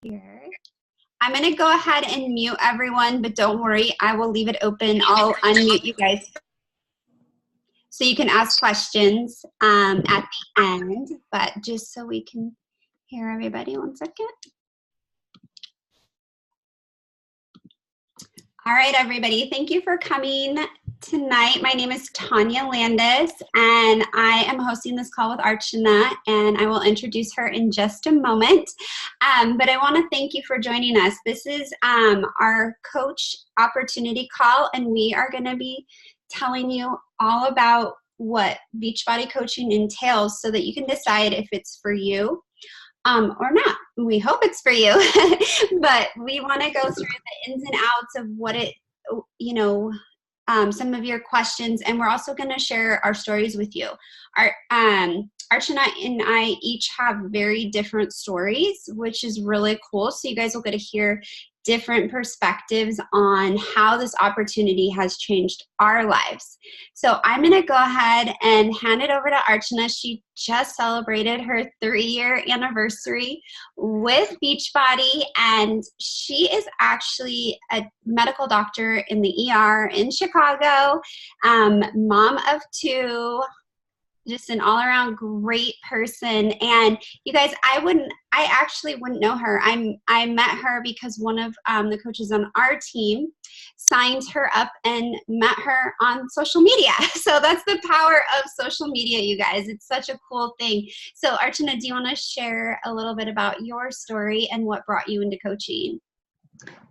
here. I'm going to go ahead and mute everyone, but don't worry, I will leave it open. I'll unmute you guys so you can ask questions at the end, but just so we can hear everybody, 1 second. All right, everybody, thank you for coming tonight. My name is Tanya Landis, and I am hosting this call with Archana, and I will introduce her in just a moment. But I want to thank you for joining us. This is our coach opportunity call, and we are going to be telling you all about what Beachbody coaching entails so that you can decide if it's for you or not. We hope it's for you, but we want to go through the ins and outs of what it, some of your questions, and we're also going to share our stories with you. Archana and I each have very different stories, which is really cool. So you guys will get to hear different perspectives on how this opportunity has changed our lives. So I'm going to go ahead and hand it over to Archana. She just celebrated her 3-year anniversary with Beachbody, and she is actually a medical doctor in the ER in Chicago, mom of 2, just an all-around great person. And you guys, I actually wouldn't know her. I met her because one of the coaches on our team signed her up and met her on social media. So that's the power of social media, you guys. It's such a cool thing. So Archana, do you want to share a little bit about your story and what brought you into coaching?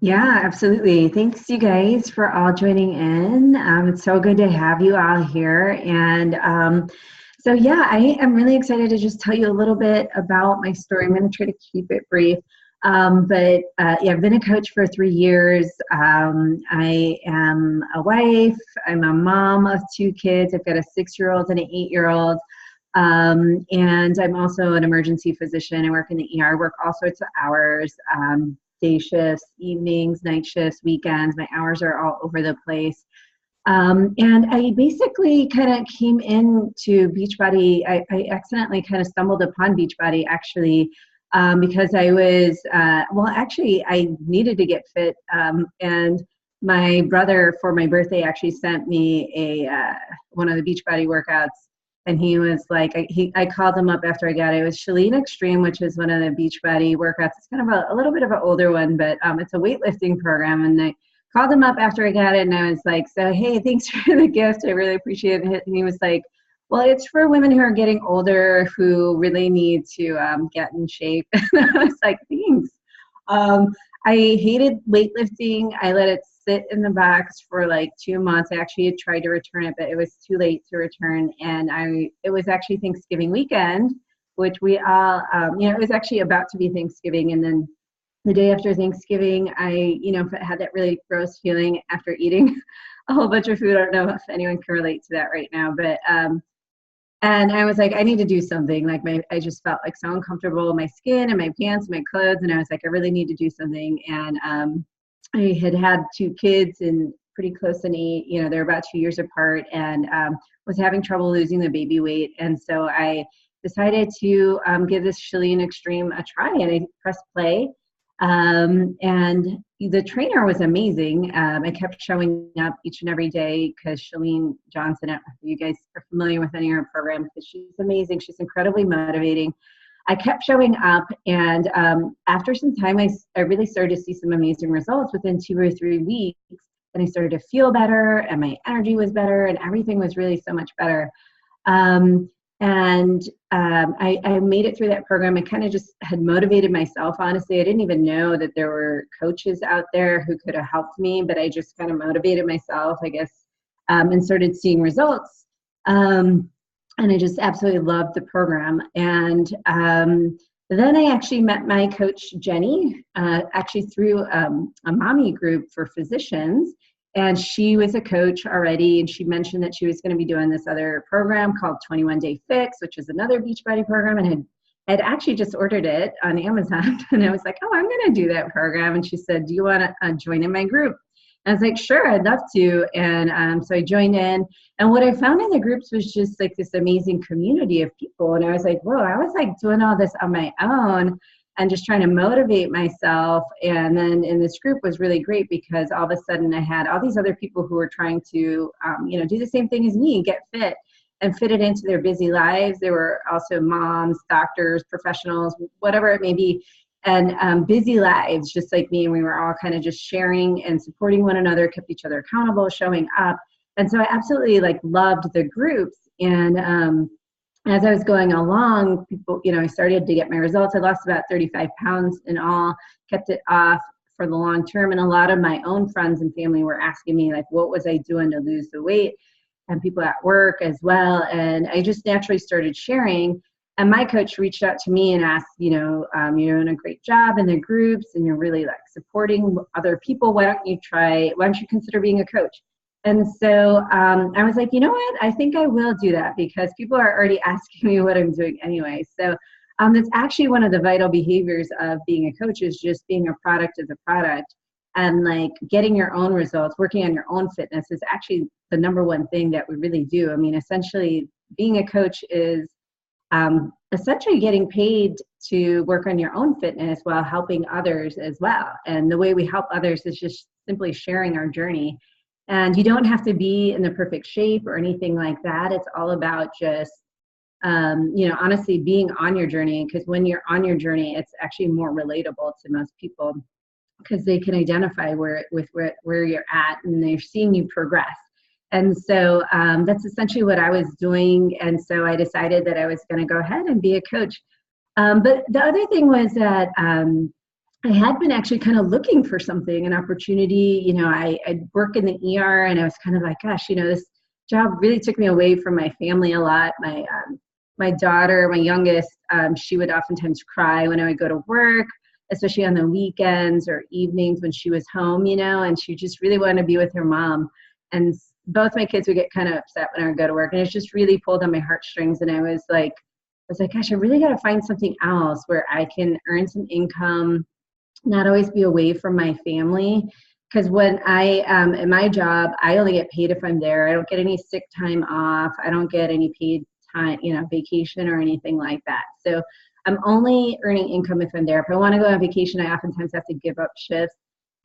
Yeah, absolutely. Thanks, you guys, for all joining in. It's so good to have you all here. And so yeah, I am really excited to just tell you a little bit about my story. I'm going to try to keep it brief. Yeah, I've been a coach for 3 years. I am a wife. I'm a mom of 2 kids. I've got a 6-year-old and an 8-year-old. And I'm also an emergency physician. I work in the ER. I work all sorts of hours, day shifts, evenings, night shifts, weekends. My hours are all over the place. And I basically kind of came into Beachbody. I accidentally kind of stumbled upon Beachbody actually, because I was, I needed to get fit. And my brother for my birthday actually sent me one of the Beachbody workouts. And he was like, I called him up after I got it. It was Chalene Extreme, which is one of the Beachbody workouts. It's kind of a little bit of an older one, but it's a weightlifting program. And I called him up after I got it, and I was like, so, hey, thanks for the gift. I really appreciate it. And he was like, well, it's for women who are getting older who really need to get in shape. And I was like, thanks. I hated weightlifting. I let it sit in the box for like 2 months. I actually had tried to return it, but it was too late to return. And it was actually Thanksgiving weekend, which we all, it was actually about to be Thanksgiving. And then the day after Thanksgiving, I, had that really gross feeling after eating a whole bunch of food. I don't know if anyone can relate to that right now, but, and I was like, I need to do something. Like I just felt like so uncomfortable in my skin and my pants and my clothes. And I was like, I really need to do something. And I had 2 kids and pretty close in age, they're about 2 years apart, and was having trouble losing the baby weight. And so I decided to give this Chalene Extreme a try, and I pressed play. And the trainer was amazing. I kept showing up each and every day because Chalene Johnson, if you guys are familiar with any of her programs, because she's amazing. She's incredibly motivating. I kept showing up, and after some time, I really started to see some amazing results within 2 or 3 weeks. And I started to feel better, and my energy was better, and everything was really so much better. I made it through that program. I kind of just had motivated myself, honestly. I didn't even know that there were coaches out there who could have helped me, but I just kind of motivated myself, I guess, and started seeing results. And I just absolutely loved the program. And then I actually met my coach, Jenny, actually through a mommy group for physicians. And she was a coach already, and she mentioned that she was going to be doing this other program called 21 Day Fix, which is another Beachbody program, and had actually just ordered it on Amazon. And I was like, oh, I'm going to do that program. And she said, do you want to join in my group? And I was like, sure, I'd love to. And so I joined in. And what I found in the groups was just like this amazing community of people. And I was like, whoa, I was like doing all this on my own. and just trying to motivate myself. And then in this group was really great because all of a sudden I had all these other people who were trying to, do the same thing as me, get fit and fit it into their busy lives. There were also moms, doctors, professionals, whatever it may be, and busy lives just like me. And we were all kind of just sharing and supporting one another, kept each other accountable, showing up. And so I absolutely loved the groups. And as I was going along, people, I started to get my results. I lost about 35 pounds in all, kept it off for the long term. And a lot of my own friends and family were asking me, what was I doing to lose the weight? And people at work as well. And I just naturally started sharing. And my coach reached out to me and asked, you're doing a great job in the groups and you're really supporting other people. Why don't you consider being a coach? And so I was like, you know what? I think I will do that because people are already asking me what I'm doing anyway. So that's actually one of the vital behaviors of being a coach is just being a product of the product. And getting your own results, working on your own fitness is actually the number one thing that we really do. I mean, essentially being a coach is essentially getting paid to work on your own fitness while helping others as well. And the way we help others is just simply sharing our journey. And you don't have to be in the perfect shape or anything like that. It's all about just, honestly being on your journey, because when you're on your journey, it's actually more relatable to most people because they can identify where you're at and they're seeing you progress. And so that's essentially what I was doing. And so I decided that I was going to go ahead and be a coach. But the other thing was that I had been actually kind of looking for something, an opportunity. I'd work in the ER and I was kind of like, gosh, this job really took me away from my family a lot. My daughter, my youngest, she would oftentimes cry when I would go to work, especially on the weekends or evenings when she was home, and she just really wanted to be with her mom. And both my kids would get kind of upset when I would go to work, and it just really pulled on my heartstrings. And I was like, gosh, I really got to find something else where I can earn some income, not always be away from my family. Because when I am at my job, I only get paid if I'm there. I don't get any sick time off. I don't get any paid time, vacation or anything like that. So I'm only earning income if I'm there. If I want to go on vacation, I oftentimes have to give up shifts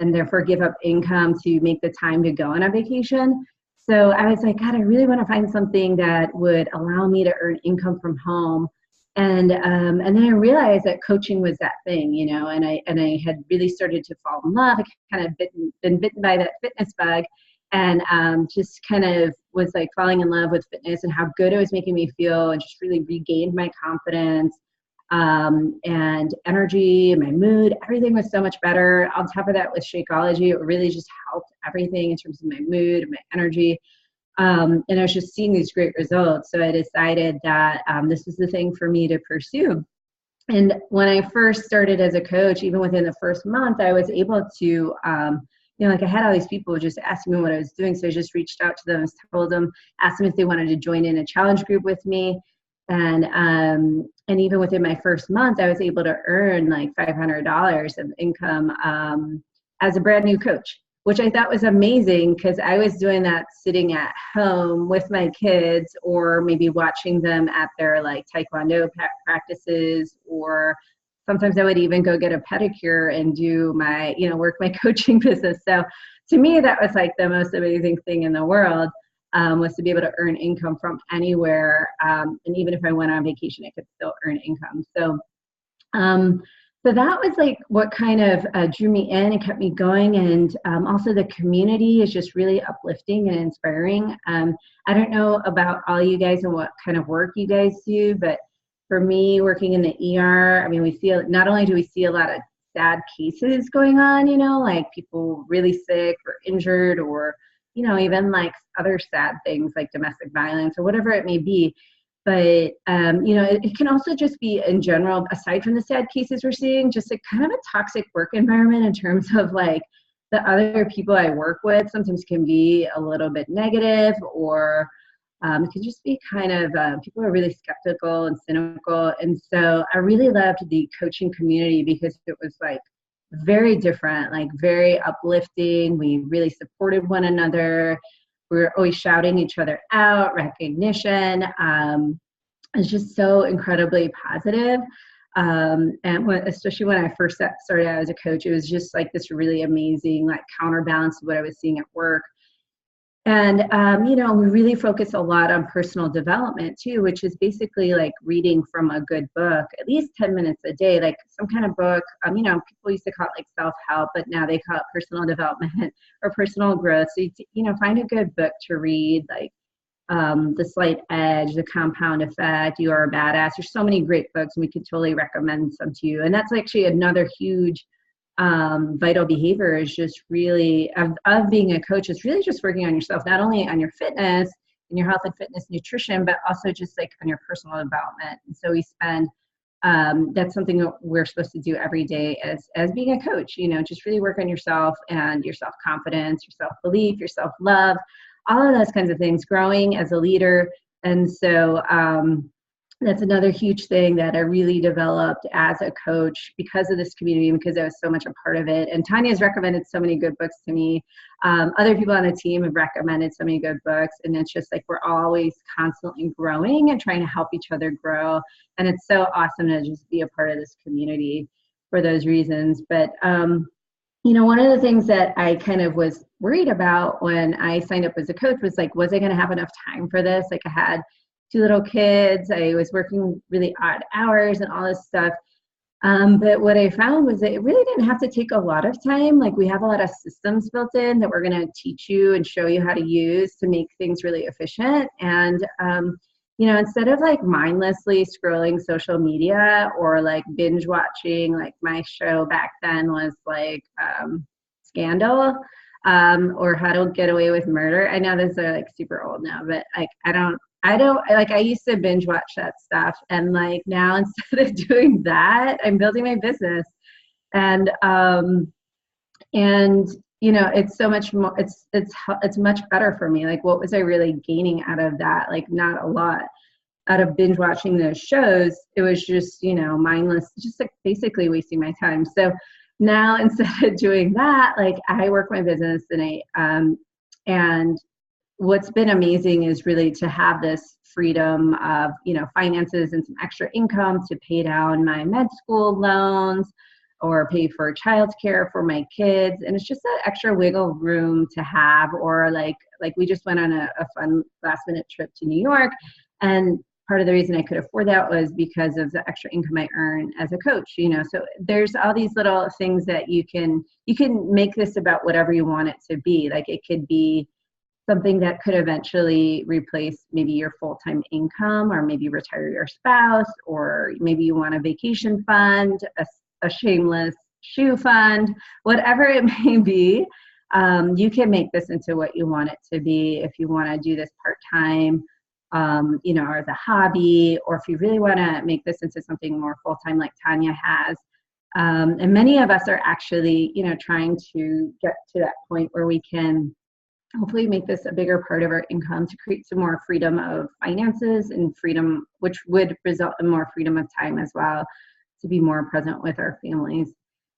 and therefore give up income to make the time to go on a vacation. So I was like, God, I really want to find something that would allow me to earn income from home. And then I realized that coaching was that thing, and I had really started to fall in love. I kind of been bitten by that fitness bug, and just kind of was falling in love with fitness and how good it was making me feel, and just really regained my confidence and energy and my mood. Everything was so much better. On top of that, with Shakeology, it really just helped everything in terms of my mood and my energy. And I was just seeing these great results. So I decided that this was the thing for me to pursue. And when I first started as a coach, even within the first month, I was able to, I had all these people just asking me what I was doing. So I just reached out to them, told them, asked them if they wanted to join in a challenge group with me. And even within my first month, I was able to earn $500 of income as a brand new coach, which I thought was amazing because I was doing that sitting at home with my kids, or maybe watching them at their taekwondo practices, or sometimes I would even go get a pedicure and do my, work my coaching business. So to me, that was the most amazing thing in the world, was to be able to earn income from anywhere. And even if I went on vacation, I could still earn income. So So that was what kind of drew me in and kept me going. And also the community is just really uplifting and inspiring. I don't know about all you guys and what kind of work you guys do, but for me, working in the ER, I mean, not only do we see a lot of sad cases going on, people really sick or injured, or, even other sad things like domestic violence or whatever it may be. But, it can also just be in general, aside from the sad cases we're seeing, just kind of a toxic work environment in terms of the other people I work with sometimes can be a little bit negative, or it can just be kind of, people are really skeptical and cynical. And so I really loved the coaching community because it was very different, very uplifting. We really supported one another. We were always shouting each other out, recognition. It's just so incredibly positive. Especially when I first started out as a coach, it was just like this really amazing like counterbalance to what I was seeing at work. And, we really focus a lot on personal development too, which is basically like reading from a good book, at least 10 minutes a day, like some kind of book. People used to call it like self-help, but now they call it personal development or personal growth. So, find a good book to read, like The Slight Edge, The Compound Effect, You Are a Badass. There's so many great books, and we could totally recommend some to you. And that's actually another huge vital behavior is just really of being a coach is really just working on yourself, not only on your fitness and your health and fitness nutrition, but also just like on your personal development. And so we spend that's something that we're supposed to do every day as being a coach, just really work on yourself and your self-confidence, your self-belief, your self-love, all of those kinds of things, growing as a leader. And so that's another huge thing that I really developed as a coach because of this community, because I was so much a part of it. And Tanya's recommended so many good books to me. Other people on the team have recommended so many good books. And it's just like we're always constantly growing and trying to help each other grow. And it's so awesome to just be a part of this community for those reasons. But, one of the things that I kind of was worried about when I signed up as a coach was like, was I going to have enough time for this? Like I had 2 little kids. I was working really odd hours and all this stuff. But what I found was that it really didn't have to take a lot of time. Like we have a lot of systems built in that we're going to teach you and show you how to use to make things really efficient. And, instead of like mindlessly scrolling social media or like binge watching, like my show back then was like Scandal or How to Get Away with Murder. I know those are like super old now, but like I used to binge watch that stuff. And like now instead of doing that, I'm building my business and it's so much more, it's much better for me. Like what was I really gaining out of that? Like not a lot out of binge watching those shows. It was just, mindless, just like basically wasting my time. So now instead of doing that, like I work my business and what's been amazing is really to have this freedom of, finances and some extra income to pay down my med school loans or pay for childcare for my kids. And it's just that extra wiggle room to have, or like we just went on a fun last minute trip to New York. And part of the reason I could afford that was because of the extra income I earn as a coach, so there's all these little things that you can make this about whatever you want it to be. Like it could be something that could eventually replace maybe your full-time income, or maybe retire your spouse, or maybe you want a vacation fund, a shameless shoe fund, whatever it may be. You can make this into what you want it to be. If you want to do this part-time, or as a hobby, or if you really want to make this into something more full-time like Tanya has. And many of us are actually, trying to get to that point where we can hopefully make this a bigger part of our income to create some more freedom of finances and freedom, which would result in more freedom of time as well, to be more present with our families.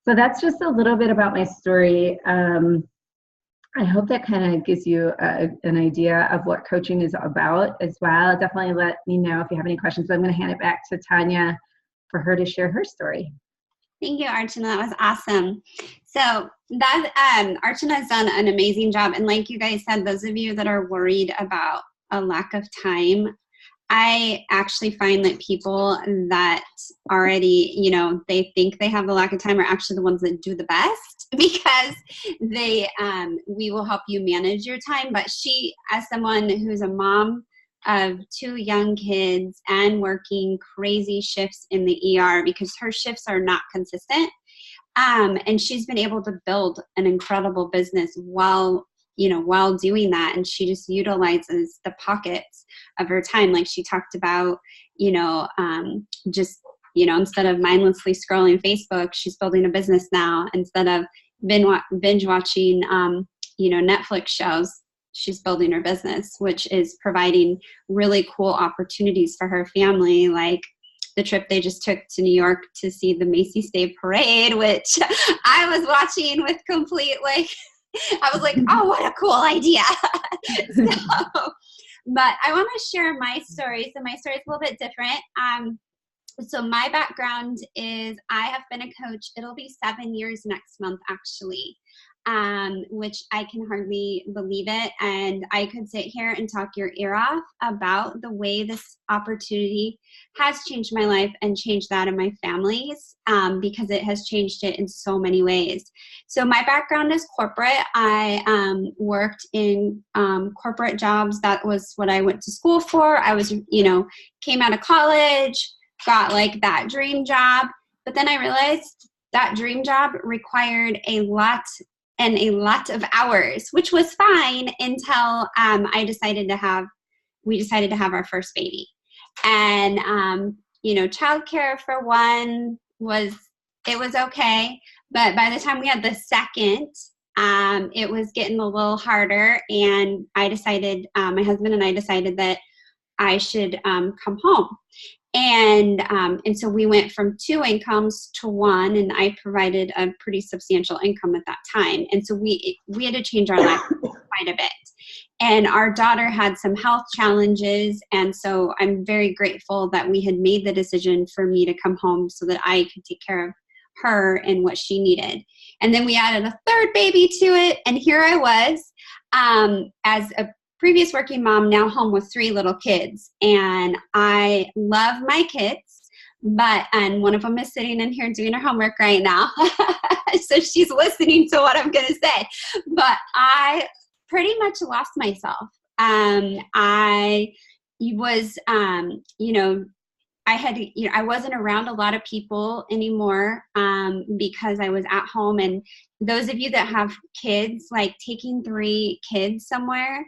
So that's just a little bit about my story. I hope that kind of gives you an idea of what coaching is about as well. Definitely let me know if you have any questions, but I'm going to hand it back to Tanya for her to share her story. Thank you, Archana. That was awesome. So that Archana has done an amazing job. And like you guys said, those of you that are worried about a lack of time, I actually find that people that already, they think they have the lack of time are actually the ones that do the best, because we will help you manage your time. But she, as someone who's a mom of 2 young kids and working crazy shifts in the ER, because her shifts are not consistent, and she's been able to build an incredible business while doing that. And she just utilizes the pockets of her time. Like she talked about, instead of mindlessly scrolling Facebook, she's building a business now. Instead of binge watching, Netflix shows, she's building her business, which is providing really cool opportunities for her family. Like the trip they just took to New York to see the Macy's Day Parade, which I was watching with complete, I was like, oh, what a cool idea. But I want to share my story. So my story is a little bit different. So my background is I have been a coach. It'll be 7 years next month, actually, which I can hardly believe it. And I could sit here and talk your ear off about the way this opportunity has changed my life and changed that of my family's, because it has changed it in so many ways. So my background is corporate. I worked in corporate jobs. That was what I went to school for. I was, came out of college, got like that dream job. But then I realized that dream job required a lot of hours, which was fine until we decided to have our first baby. And, childcare for one was okay. But by the time we had the second, it was getting a little harder. And my husband and I decided that I should come home. And so we went from 2 incomes to 1, and I provided a pretty substantial income at that time. And so we had to change our life quite a bit. And our daughter had some health challenges. And so I'm very grateful that we had made the decision for me to come home so that I could take care of her and what she needed. And then we added a third baby to it. And here I was, as a previous working mom, now home with 3 little kids. And I love my kids, and one of them is sitting in here doing her homework right now. So she's listening to what I'm going to say. But I pretty much lost myself. I was, I wasn't around a lot of people anymore, because I was at home. And those of you that have kids, like taking 3 kids somewhere,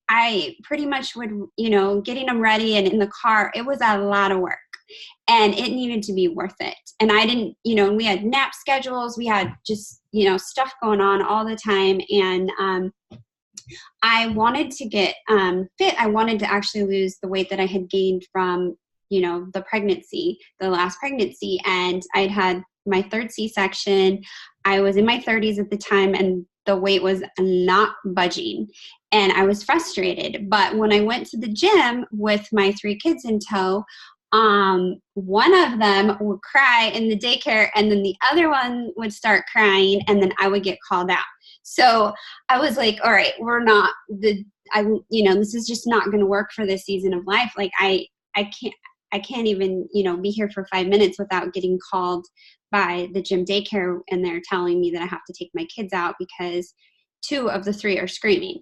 I pretty much would, getting them ready and in the car, it was a lot of work, and it needed to be worth it. And I didn't, we had nap schedules, we had just, stuff going on all the time. And I wanted to get fit. I wanted to actually lose the weight that I had gained from, the last pregnancy. And I'd had my 3rd C-section. I was in my 30s at the time, and the weight was not budging. And I was frustrated. But when I went to the gym with my 3 kids in tow, one of them would cry in the daycare, and then the other one would start crying, and then I would get called out. So I was like, all right, this is just not going to work for this season of life. Like I can't even, be here for 5 minutes without getting called by the gym daycare, and they're telling me that I have to take my kids out because 2 of the 3 are screaming.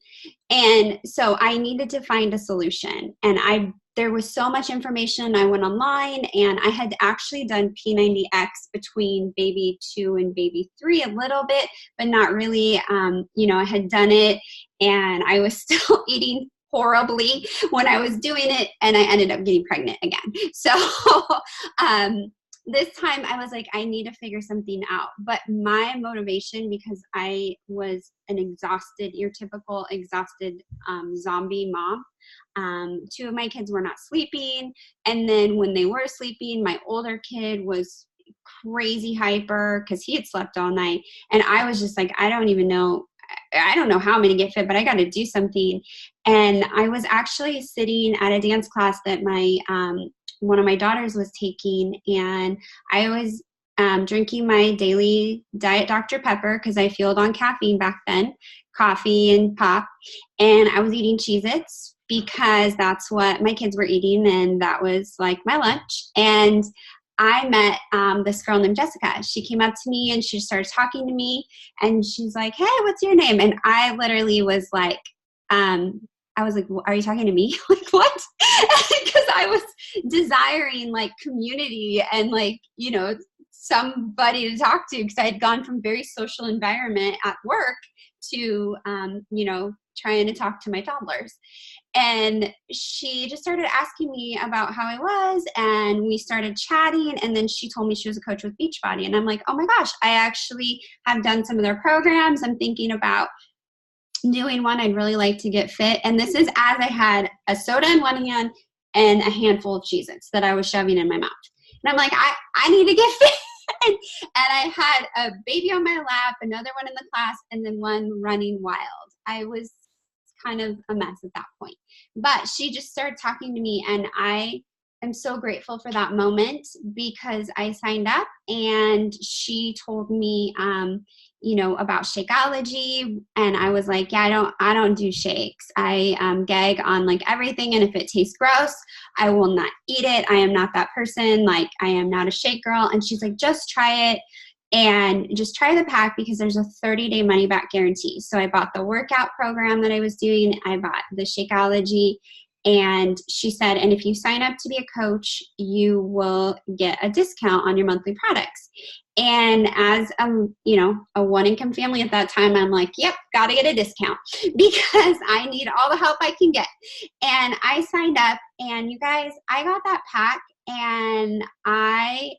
And so I needed to find a solution. And there was so much information. I went online, and I had actually done P90X between baby 2 and baby 3 a little bit, but not really. I had done it, and I was still eating horribly when I was doing it, and I ended up getting pregnant again. So this time I was like, I need to figure something out. But my motivation, because I was your typical exhausted zombie mom. 2 of my kids were not sleeping. And then when they were sleeping, my older kid was crazy hyper because he had slept all night. And I was just like, I don't know how I'm going to get fit, but I got to do something. And I was actually sitting at a dance class that one of my daughters was taking, and I was drinking my daily Diet Dr. Pepper because I fueled on caffeine back then, coffee and pop, and I was eating Cheez-Its because that's what my kids were eating, and that was like my lunch. And I met this girl named Jessica. She came up to me and she started talking to me, and she's like, hey, what's your name? And I literally was like, I was like, are you talking to me? Like, what? Because I was desiring like community and like, somebody to talk to, because I had gone from very social environment at work to, trying to talk to my toddlers. And she just started asking me about how I was, and we started chatting. And then she told me she was a coach with Beachbody. And I'm like, oh my gosh, I actually have done some of their programs. I'm thinking about doing one. I'd really like to get fit. And this is as I had a soda in one hand and a handful of Cheez-Its that I was shoving in my mouth. And I'm like, I need to get fit. And I had a baby on my lap, another one in the class, and then one running wild. I was kind of a mess at that point. But she just started talking to me, and I am so grateful for that moment because I signed up and she told me, about Shakeology. And I was like, yeah, I don't do shakes. I gag on like everything. And if it tastes gross, I will not eat it. I am not that person. Like, I am not a shake girl. And she's like, just try it. And just try the pack because there's a 30-day money back guarantee. So I bought the workout program that I was doing. I bought the Shakeology. And she said, and if you sign up to be a coach, you will get a discount on your monthly products. And as a one income family at that time, I'm like, yep, got to get a discount because I need all the help I can get. And I signed up, and you guys, I got that pack, and I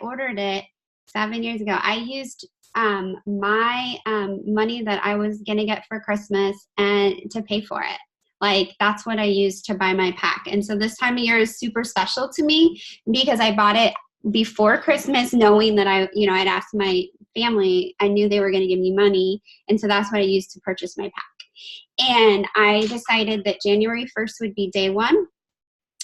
ordered it 7 years ago. I used my money that I was going to get for Christmas and to pay for it. Like, that's what I used to buy my pack. And so this time of year is super special to me because I bought it before Christmas, knowing that I'd asked my family, I knew they were going to give me money. And so that's what I used to purchase my pack. And I decided that January 1st would be day one.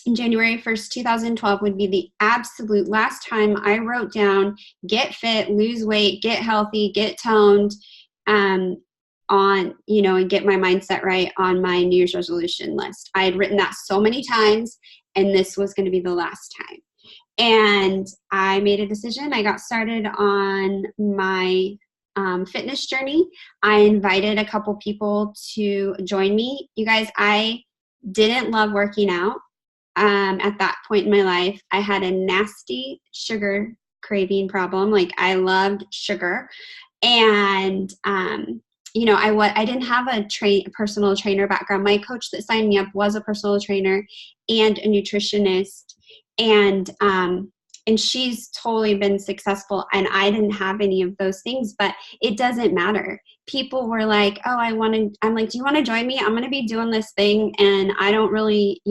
And January 1st, 2012 would be the absolute last time I wrote down, get fit, lose weight, get healthy, get toned, and get my mindset right on my New Year's resolution list. I had written that so many times, and this was going to be the last time. And I made a decision. I got started on my fitness journey. I invited a couple people to join me. You guys, I didn't love working out at that point in my life. I had a nasty sugar craving problem. Like, I loved sugar. And I didn't have a personal trainer background. My coach that signed me up was a personal trainer and a nutritionist, and she's totally been successful. And I didn't have any of those things, but it doesn't matter. People were like, "Oh, I'm like, do you want to join me? I'm going to be doing this thing, and I don't really,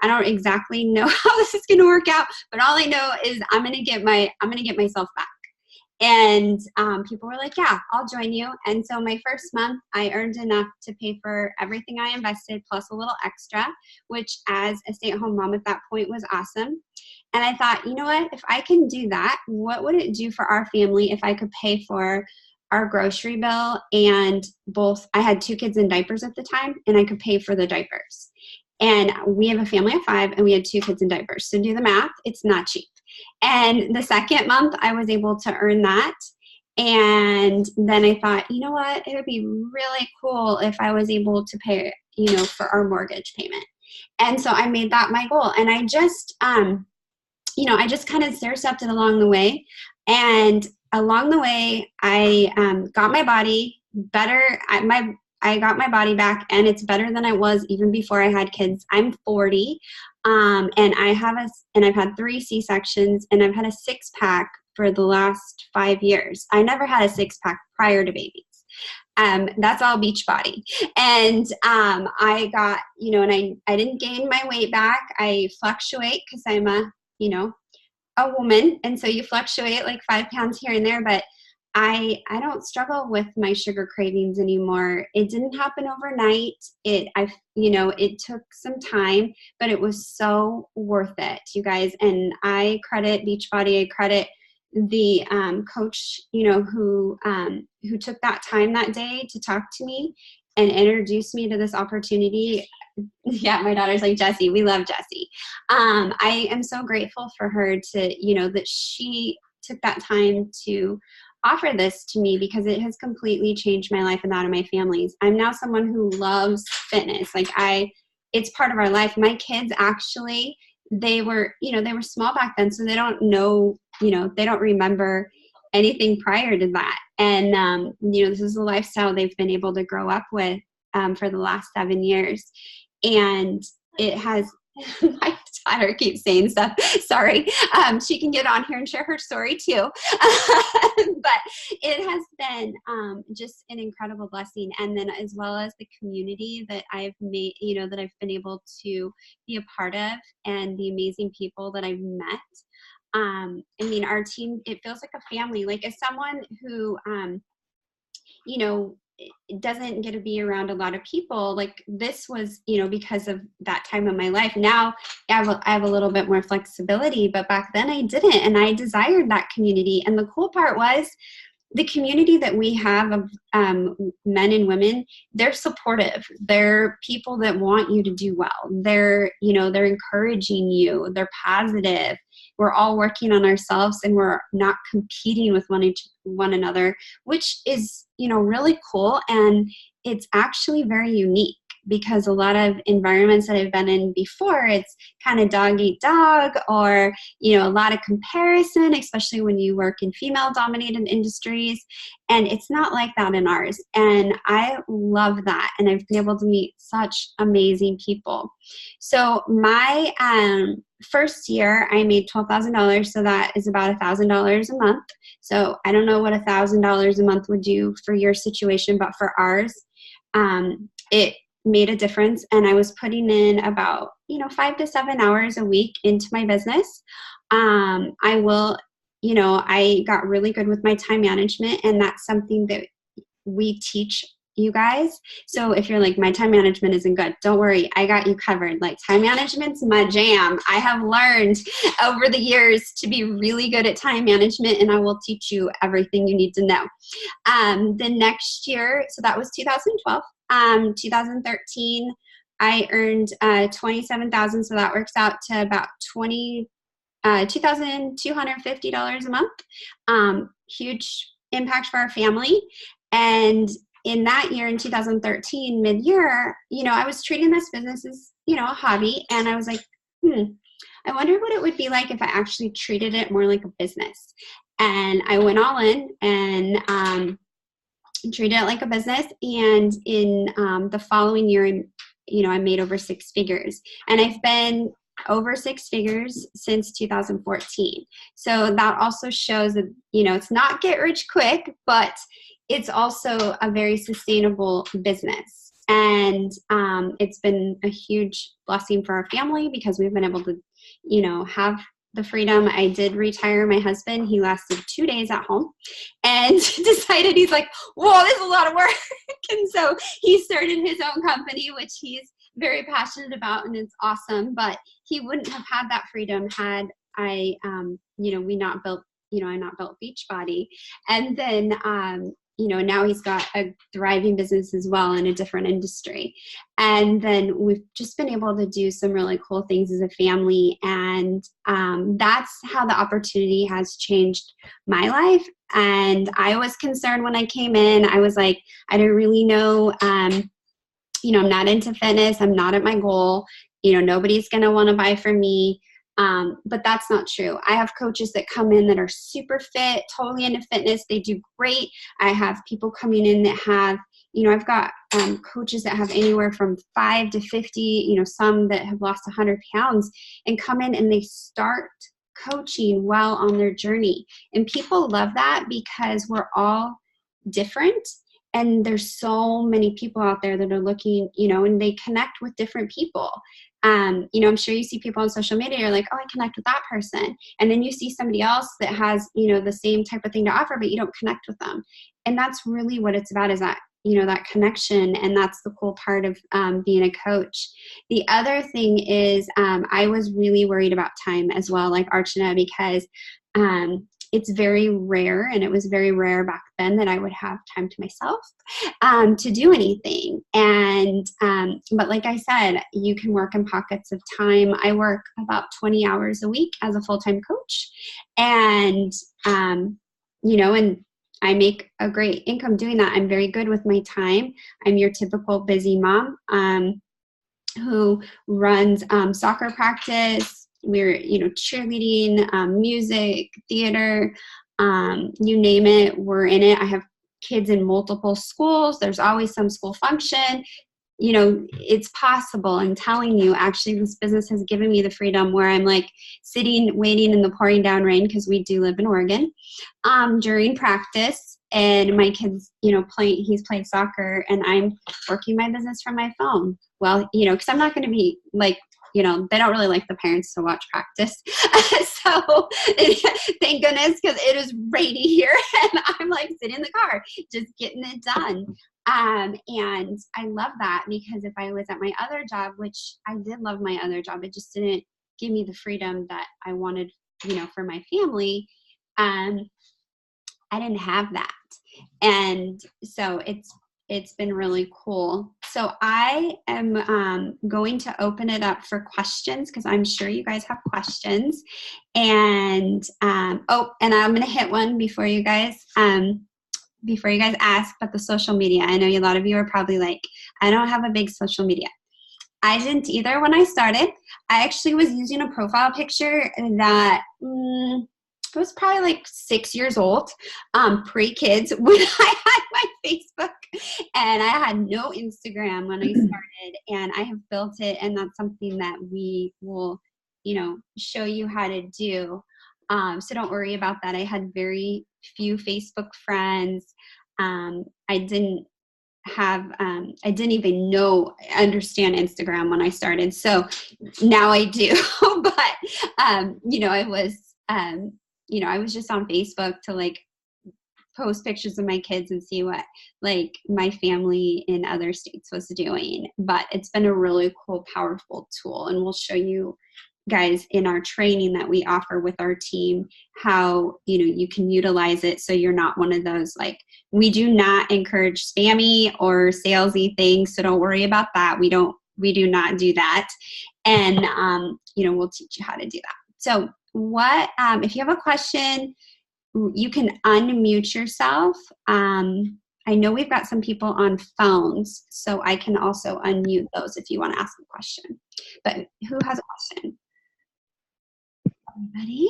I don't exactly know how this is going to work out, but all I know is I'm going to get myself back." And people were like, yeah, I'll join you. And so my first month, I earned enough to pay for everything I invested, plus a little extra, which as a stay-at-home mom at that point was awesome. And I thought, you know what, if I can do that, what would it do for our family if I could pay for our grocery bill? And I had 2 kids in diapers at the time, and I could pay for the diapers. And we have a family of 5, and we had 2 kids in diapers. So do the math, it's not cheap. And the second month, I was able to earn that. And then I thought, you know what, it would be really cool if I was able to pay, for our mortgage payment. And so I made that my goal. And I just, I just kind of stair-stepped it along the way. And along the way, I got my body better. I got my body back, and it's better than I was even before I had kids. I'm 40, and I've had 3 C-sections, and I've had a 6-pack for the last 5 years. I never had a 6-pack prior to babies. That's all Beachbody. And I got, and I didn't gain my weight back. I fluctuate because I'm a woman, and so you fluctuate like 5 pounds here and there, but I don't struggle with my sugar cravings anymore. It didn't happen overnight. It took some time, but it was so worth it, you guys. And I credit Beachbody. I credit the coach, who took that time that day to talk to me and introduce me to this opportunity. Yeah, my daughter's like, Jessie, we love Jessie. I am so grateful for her to, that she took that time to offer this to me, because it has completely changed my life and that of my family's. I'm now someone who loves fitness. It's part of our life. My kids actually, they were small back then, so they don't know, they don't remember anything prior to that. And, this is the lifestyle they've been able to grow up with for the last 7 years. And it has, my daughter keeps saying stuff. Sorry. She can get on here and share her story too. But it has been just an incredible blessing. And then as well as the community that I've made, that I've been able to be a part of, and the amazing people that I've met. Our team, it feels like a family. Like, as someone who, it doesn't get to be around a lot of people. Like this was, because of that time of my life. Now I have a little bit more flexibility, but back then I didn't. And I desired that community. And the cool part was the community that we have of men and women, they're supportive. They're people that want you to do well. They're encouraging you. They're positive. We're all working on ourselves and we're not competing with one another, which is, really cool. And it's actually very unique because a lot of environments that I've been in before, it's kind of dog eat dog or, a lot of comparison, especially when you work in female dominated industries. And it's not like that in ours. And I love that. And I've been able to meet such amazing people. So my first year, I made $12,000. So that is about $1,000 a month. So I don't know what $1,000 a month would do for your situation, but for ours, it made a difference. And I was putting in about, 5 to 7 hours a week into my business. I got really good with my time management, and that's something that we teach you guys. So if you're like, my time management isn't good, don't worry, I got you covered. Like, time management's my jam. I have learned over the years to be really good at time management, and I will teach you everything you need to know. The next year, so that was 2012. 2013, I earned $27,000, so that works out to about $2,250 a month. Huge impact for our family. And in that year, in 2013, mid-year, I was treating this business as, a hobby. And I was like, I wonder what it would be like if I actually treated it more like a business. And I went all in and treated it like a business. And in the following year, I made over 6 figures. And I've been over 6 figures since 2014. So that also shows that, it's not get rich quick, but it's also a very sustainable business. And it's been a huge blessing for our family because we've been able to, have the freedom. I did retire my husband. He lasted 2 days at home and decided, he's like, whoa, this is a lot of work. And so he started his own company, which he's very passionate about, and it's awesome. But he wouldn't have had that freedom had I, I not built Beachbody. And then, now he's got a thriving business as well in a different industry. And then we've just been able to do some really cool things as a family. And that's how the opportunity has changed my life. And I was concerned when I came in. I was like, I don't really know, I'm not into fitness. I'm not at my goal. Nobody's going to want to buy from me. But that's not true. I have coaches that come in that are super fit, totally into fitness. They do great. I have people coming in that have, I've got coaches that have anywhere from 5 to 50, some that have lost 100 pounds and come in and they start coaching well on their journey. And people love that because we're all different. And there's so many people out there that are looking, and they connect with different people. I'm sure you see people on social media, you're like, oh, I connect with that person. And then you see somebody else that has, the same type of thing to offer, but you don't connect with them. And that's really what it's about, is that, that connection. And that's the cool part of being a coach. The other thing is I was really worried about time as well, like Archana, because it's very rare, and it was very rare back then, that I would have time to myself to do anything. And but like I said, you can work in pockets of time. I work about 20 hours a week as a full-time coach, and and I make a great income doing that. I'm very good with my time. I'm your typical busy mom who runs soccer practice. We're, cheerleading, music, theater, you name it, we're in it. I have kids in multiple schools. There's always some school function. It's possible. I'm telling you, actually, this business has given me the freedom where I'm like sitting, waiting in the pouring down rain, because we do live in Oregon, during practice. And my kid's, he's playing soccer, and I'm working my business from my phone. Well, because I'm not going to be like, they don't really like the parents to watch practice. So thank goodness, because it is rainy here and I'm like sitting in the car, just getting it done. And I love that, because if I was at my other job, which I did love my other job, it just didn't give me the freedom that I wanted, for my family. I didn't have that. And so it's been really cool. So I am going to open it up for questions, because I'm sure you guys have questions. And and I'm going to hit one before you guys ask about the social media. I know a lot of you are probably like, I don't have a big social media. I didn't either when I started. I actually was using a profile picture that it was probably like 6 years old, pre-kids, when I had my Facebook, and I had no Instagram when I started, and I have built it, and that's something that we will, show you how to do. So don't worry about that. I had very few Facebook friends. I didn't even understand Instagram when I started. So now I do, but, I was just on Facebook to like post pictures of my kids and see what like my family in other states was doing. But it's been a really cool, powerful tool. And we'll show you guys in our training that we offer with our team how you can utilize it, so you're not one of those, like, we do not encourage spammy or salesy things, so don't worry about that. We do not do that. And we'll teach you how to do that. So what if you have a question, you can unmute yourself. I know we've got some people on phones, so I can also unmute those if you want to ask a question. But who has a question? Anybody?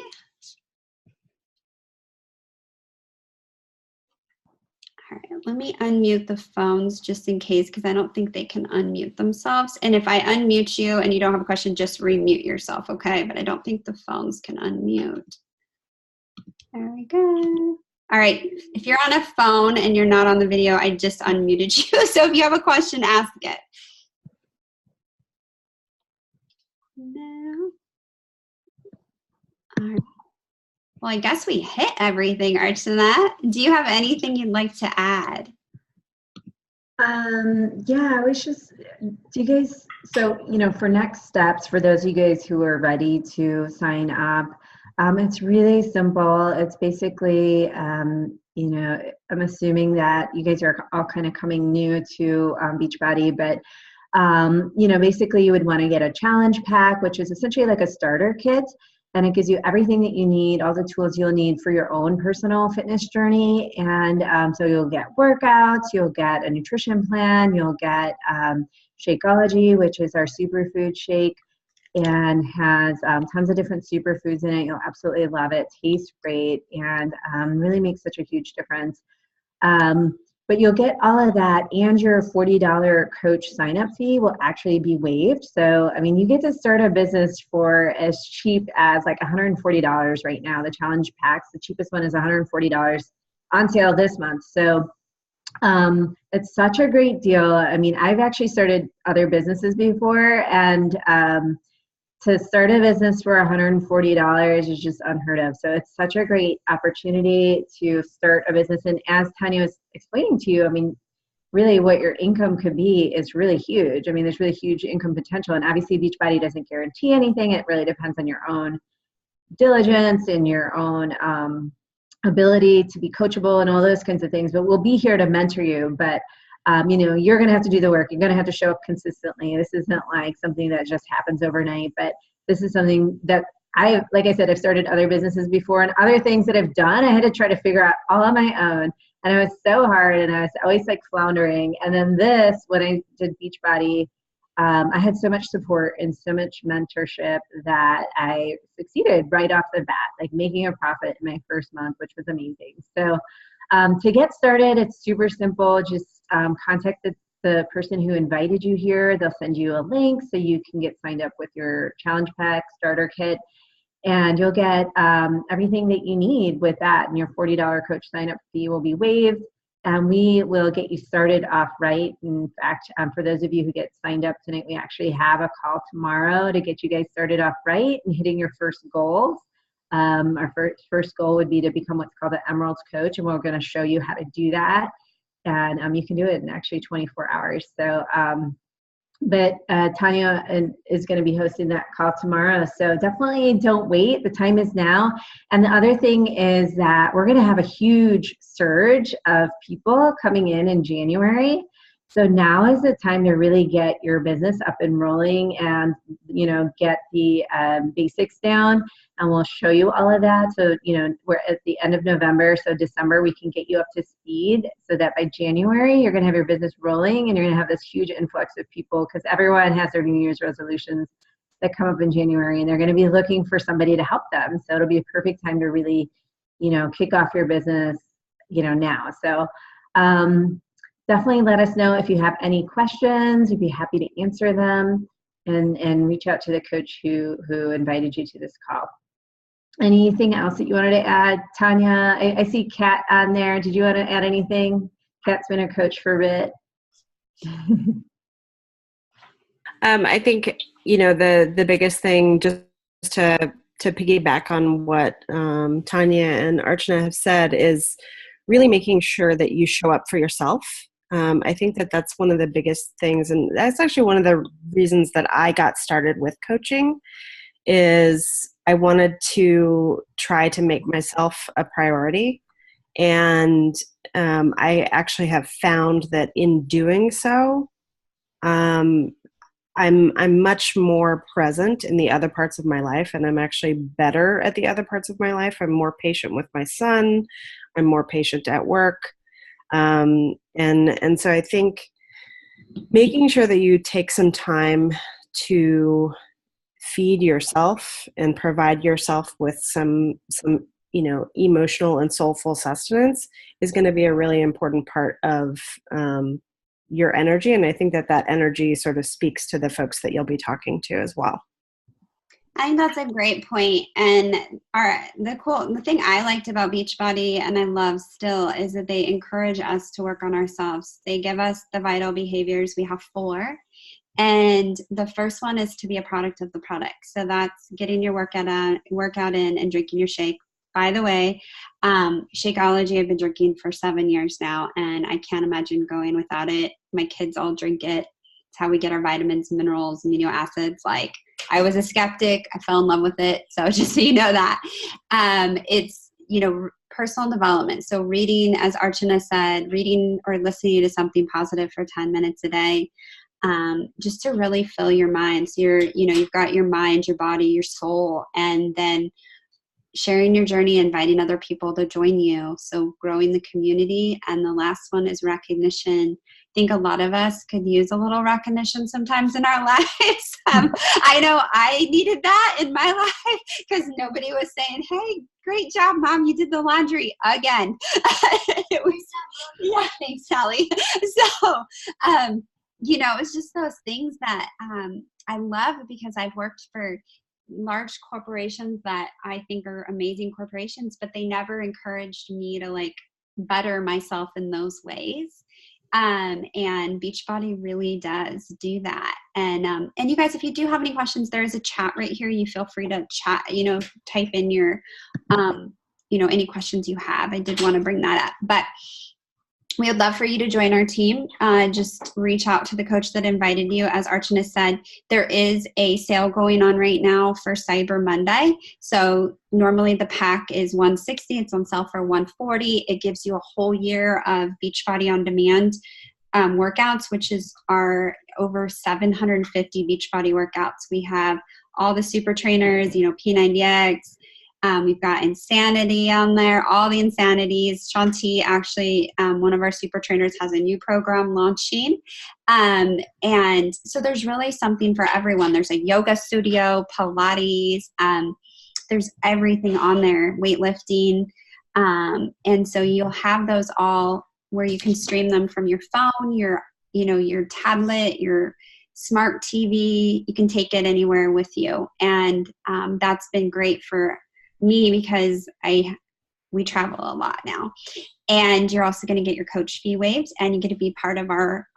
All right, let me unmute the phones just in case, because I don't think they can unmute themselves. And if I unmute you and you don't have a question, just remute yourself, okay? But I don't think the phones can unmute. There we go. All right, if you're on a phone and you're not on the video, I just unmuted you. So if you have a question, ask it. No. All right. Well, I guess we hit everything, Archana. Do you have anything you'd like to add? Yeah, I was just, do you guys, so, for next steps, for those of you guys who are ready to sign up, it's really simple. It's basically, I'm assuming that you guys are all kind of coming new to Beachbody, but, basically you would want to get a challenge pack, which is essentially like a starter kit. And it gives you everything that you need, all the tools you'll need for your own personal fitness journey. And so you'll get workouts, you'll get a nutrition plan, you'll get Shakeology, which is our superfood shake, and has tons of different superfoods in it. You'll absolutely love it. Tastes great, and really makes such a huge difference. But you'll get all of that, and your $40 coach sign-up fee will actually be waived. So, you get to start a business for as cheap as like $140 right now. The challenge packs, the cheapest one is $140 on sale this month. So it's such a great deal. I've actually started other businesses before, and to start a business for $140 is just unheard of. So it's such a great opportunity to start a business. And as Tanya was explaining to you, really what your income could be is really huge. There's really huge income potential. And obviously Beachbody doesn't guarantee anything. It really depends on your own diligence and your own ability to be coachable and all those kinds of things. But we'll be here to mentor you. But you're going to have to do the work. You're going to have to show up consistently. This isn't like something that just happens overnight, but this is something that like I said, I've started other businesses before, and other things that I've done, I had to try to figure out all on my own. And it was so hard, and I was always like floundering. And then when I did Beachbody, I had so much support and so much mentorship that I succeeded right off the bat, like making a profit in my first month, which was amazing. So to get started, it's super simple. Just contact the person who invited you here. They'll send you a link so you can get signed up with your challenge pack starter kit, and you'll get everything that you need with that. And your $40 coach sign up fee will be waived. and we will get you started off right. In fact, for those of you who get signed up tonight, we actually have a call tomorrow to get you guys started off right and hitting your first goals. Our first goal would be to become what's called an Emerald Coach, and we're going to show you how to do that. And you can do it in actually 24 hours. So, but Tanya is going to be hosting that call tomorrow. So definitely don't wait. The time is now. And the other thing is that we're going to have a huge surge of people coming in January. So now is the time to really get your business up and rolling and, get the basics down. And we'll show you all of that. So, we're at the end of November. So December, we can get you up to speed so that by January, you're going to have your business rolling and you're going to have this huge influx of people because everyone has their New Year's resolutions that come up in January and they're going to be looking for somebody to help them. So it'll be a perfect time to really, kick off your business, now. So definitely let us know if you have any questions. We'd be happy to answer them and reach out to the coach who invited you to this call. Anything else that you wanted to add, Tanya? I see Kat on there. Did you want to add anything? Kat's been a coach for a bit. I think, the biggest thing, just to piggyback on what Tanya and Archana have said, is really making sure that you show up for yourself. I think that that's one of the biggest things, and that's actually one of the reasons that I got started with coaching, is I wanted to try to make myself a priority. And I actually have found that in doing so, I'm much more present in the other parts of my life, and I'm actually better at the other parts of my life. I'm more patient with my son. I'm more patient at work. And so I think making sure that you take some time to feed yourself and provide yourself with some emotional and soulful sustenance is going to be a really important part of your energy. And I think that energy sort of speaks to the folks that you'll be talking to as well. I think that's a great point. And the thing I liked about Beachbody, and I love still, is that they encourage us to work on ourselves. They give us the vital behaviors. We have 4. And the first one is to be a product of the product. So that's getting your workout in and drinking your shake. By the way, Shakeology I've been drinking for 7 years now, and I can't imagine going without it. My kids all drink it. It's how we get our vitamins, minerals, amino acids. Like, I was a skeptic. I fell in love with it. So just so you know that. It's, personal development. So reading, as Archana said, reading or listening to something positive for 10 minutes a day. Just to really fill your mind. So you've got your mind, your body, your soul, and then sharing your journey, inviting other people to join you. So growing the community. And the last one is recognition. I think a lot of us could use a little recognition sometimes in our lives. I know I needed that in my life because nobody was saying, "Hey, great job, Mom. You did the laundry again." It was, yeah, thanks, Sally. So, it's just those things that I love because I've worked for large corporations that I think are amazing corporations, but they never encouraged me to better myself in those ways. And Beachbody really does do that. And you guys, if you do have any questions, there is a chat right here. You feel free to chat, type in your, any questions you have. I did want to bring that up, but we would love for you to join our team. Just reach out to the coach that invited you. As Archana said, there is a sale going on right now for Cyber Monday. So normally the pack is $160. It's on sale for $140. It gives you a whole year of Beachbody On Demand workouts, which is our over 750 Beachbody workouts. We have all the super trainers, P90X. We've got Insanity on there, all the Insanities. Shanti, actually, one of our super trainers, has a new program launching. And so there's really something for everyone. There's a yoga studio, Pilates. There's everything on there, weightlifting. And so you'll have those all where you can stream them from your phone, your tablet, your smart TV. You can take it anywhere with you. And that's been great for me because I we travel a lot now. And you're also going to get your coach fee waived, and you get to be part of our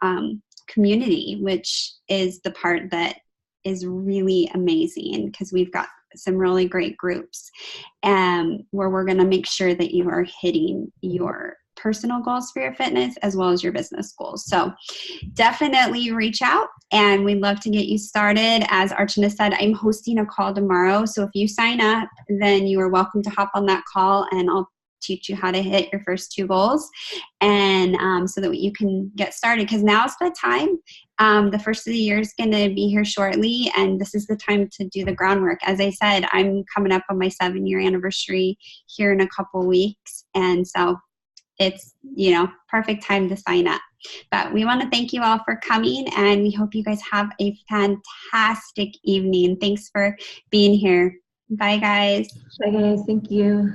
community, which is the part that is really amazing, because we've got some really great groups where we're going to make sure that you are hitting your personal goals for your fitness as well as your business goals. So definitely reach out, and we'd love to get you started. As Archana said, I'm hosting a call tomorrow. So if you sign up, then you are welcome to hop on that call, and I'll teach you how to hit your first 2 goals, and so that you can get started, because now's the time. The first of the year is going to be here shortly, and this is the time to do the groundwork. As I said, I'm coming up on my 7-year anniversary here in a couple weeks, and so it's, perfect time to sign up. But we want to thank you all for coming, and we hope you guys have a fantastic evening. Thanks for being here. Bye, guys. Bye, guys. Thank you.